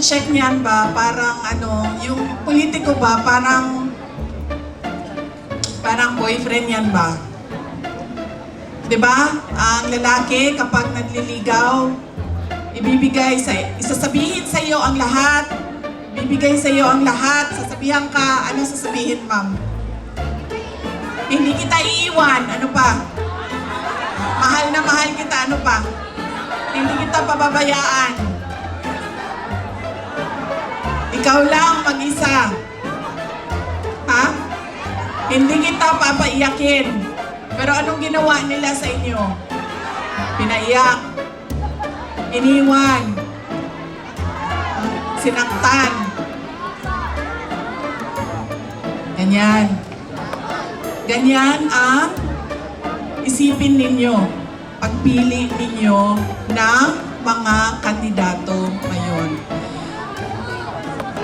check niyan ba, parang ano, yung politiko ba, parang boyfriend yan ba? 'Di ba? Ang lalaki kapag nagliligaw, isasabihin sa iyo ang lahat, bibigay sa iyo ang lahat, sasabihan ka, ano sasabihin, ma'am? Hindi kita iiwan, ano pa? Mahal na mahal kita, ano pa? Hindi kita pababayaan. Ikaw lang mag-isa. Ha? Hindi kita papaiyakin. Pero anong ginawa nila sa inyo? Pinaiyak. Iniwan. Sinaktan. Ganyan. Ganyan ang isipin ninyo. Pagpili ninyo ng mga kandidato